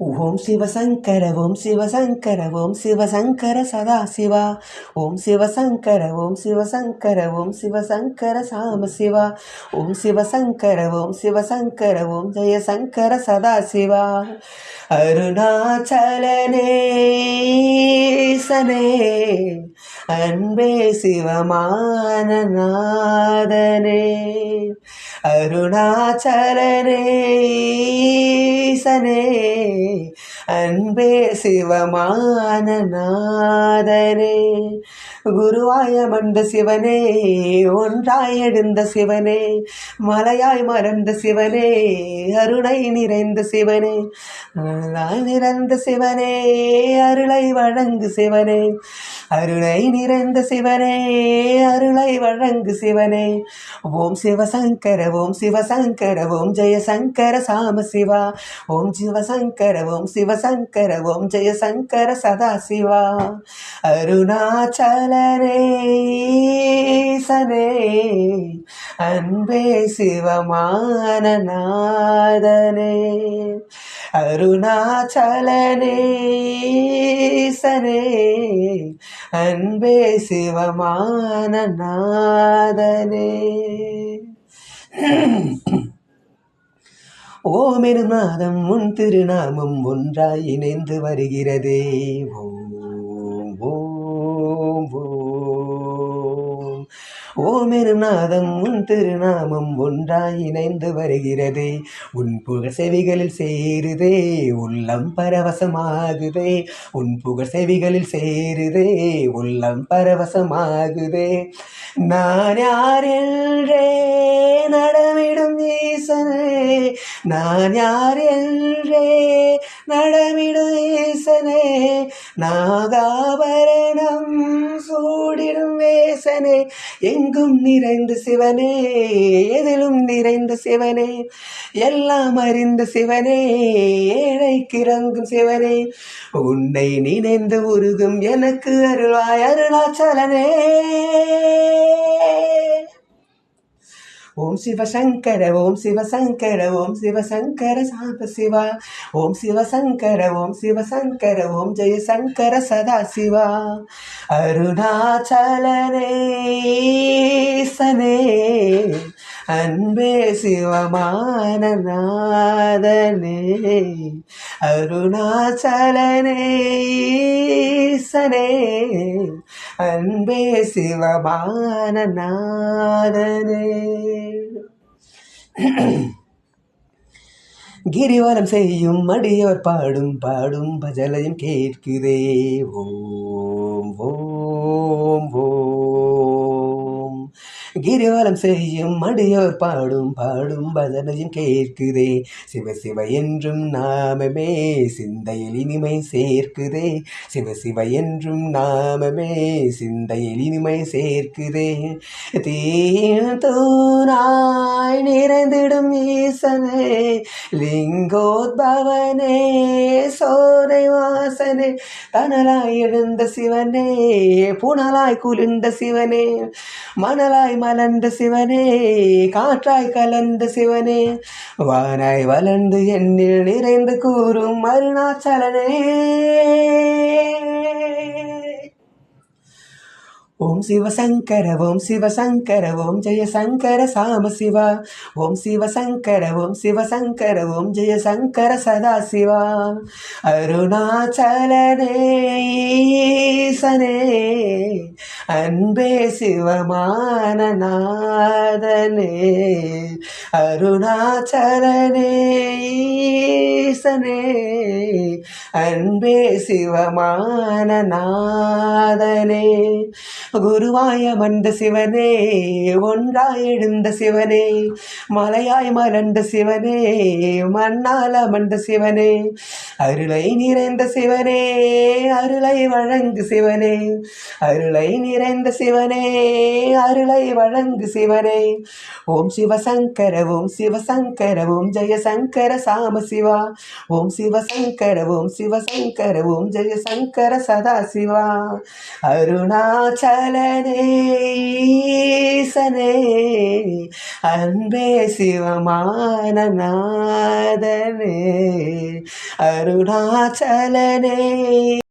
ஓம் சிவசங்கர ஓம் சிவசங்கர ஓம் சிவசங்கர சதாசிவா ஓம் சிவசங்கர ஓம் சிவசங்கர ஓம் சிவசங்கர சாமசிவா ஓம் சிவசங்கர ஓம் சிவசங்கர ஓம் ஜெயசங்கர சதாசிவா அருணாச்சலனேசனே அன்பே சிவமான நாதனே அருணாச்சலனேசனே அன்பே சிவமான நாதனே குருவாய மண்ட சிவனே ஒன்றாய் எழுந்த சிவனே மலையாய் மறந்த சிவனே அருளை நிறைந்த சிவனே நிறைந்த சிவனே அருளை வழங்கு சிவனே அருளை நிறைந்த சிவனே அருளை வழங்கு சிவனே ஓம் சிவசங்கர ஓம் சிவசங்கர ஓம் ஜெயசங்கர சாமசிவா ஓம் சிவசங்கர ஓம் சிவசங்கர ஓம் ஜெயசங்கர சதாசிவா அருணாச்சலனேசனே அன்பே சிவமான நாதனே அருணாச்சலனேசனே அன்பே சிவமான நாதனே ஓமெனும் நாதம் உன் திருநாமம் ஒன்றாய் இணைந்து வருகிறதே ஓம் ஓம் ஓம் ஓமெனும் நாதம் உன் திருநாமம் ஒன்றாய் இணைந்து வருகிறதே உன் புகழ் செவிகளில் சேருதே உள்ளம் பரவசமாகுதே உன் புகழ் செவிகளில் சேருதே உள்ளம் பரவசமாகுதே நான் யார் என்றே நடமிடும் ஈசனே நான் யார் என்றே நடமிடும் ஈசனே நாகாபரணம் சூடிடும் வேசனே எங்கும் நிறைந்த சிவனே எதிலும் நிறைந்த சிவனே எல்லாம் அறிந்த சிவனே ஏழைக்கு இறங்கும் சிவனே உன்னை நினைந்து உருகும் எனக்கு அருள்வாய் அருணாச்சலனே ஓம் சிவசங்கர ஓம் சிவசங்கர ஓம் சிவசங்கர சாம்பசிவா ஓம் சிவசங்கர ஓம் சிவசங்கர ஓம் ஜெயசங்கர சதாசிவா அருணாச்சலனேசனே அன்பே சிவமான நாதனே அருணாச்சலனேசனே அன்பே சிவமான நாதனே கிரிவலம் செய்யும் அடியோர் பாடும் பாடும் பஜலையும் கேட்குதே ஓம் ஓம் ஓம் கிரிவலம் செய்யும் அடியோர் பாடும் பாடும் பஜனையும் கேட்குதே சிவ சிவ என்றும் நாமமே சிந்தையில் இனிமை சேர்க்குதே சிவ சிவ என்றும் நாமமே சிந்தையில் இனிமை சேர்க்குதே தூணாய் நிறைந்திடும் ஈசனே லிங்கோத்பவனே சோனை வாசனே தனலாய் எழுந்த சிவனே புனலாய் குளிர்ந்த சிவனே மணலாய் மலர்ந்த சிவனே காற்றாய் கலந்த சிவனே வானாய் வளர்ந்து எண்ணில் நிறைந்து கூறும் அருணாச்சலனே ஓம் சிவசங்கர ஓம் சிவசங்கர ஓம் ஜெயசங்கர சாமசிவா ஓம் சிவசங்கர ஓம் சிவசங்கர ஓம் ஜெயசங்கர சதாசிவா அருணாச்சலனேசனே அன்பே சிவமான நாதனே அருணாச்சலனேசனே அன்பே சிவமான நாதனே குருவாய மண்ட சிவனே ஒன்றாய் எழுந்த சிவனே மலையாய் மலர்ந்த சிவனே மண்ணால மண்ட சிவனே அருளை நிறைந்த சிவனே அருளை வழங்கு சிவனே அருளை நிறைந்த சிவனே அருளை வழங்கு சிவனே ஓம் சிவசங்கர ஓம் சிவசங்கர ஓம் ஜெயசங்கர சாமசிவா ஓம் சிவசங்கர ஓம் சிவசங்கர ஓம் ஜெயசங்கர சதாசிவா அருணாச்சலனேசனே அன்பே சிவமான நாதனே அருணாச்சலனே.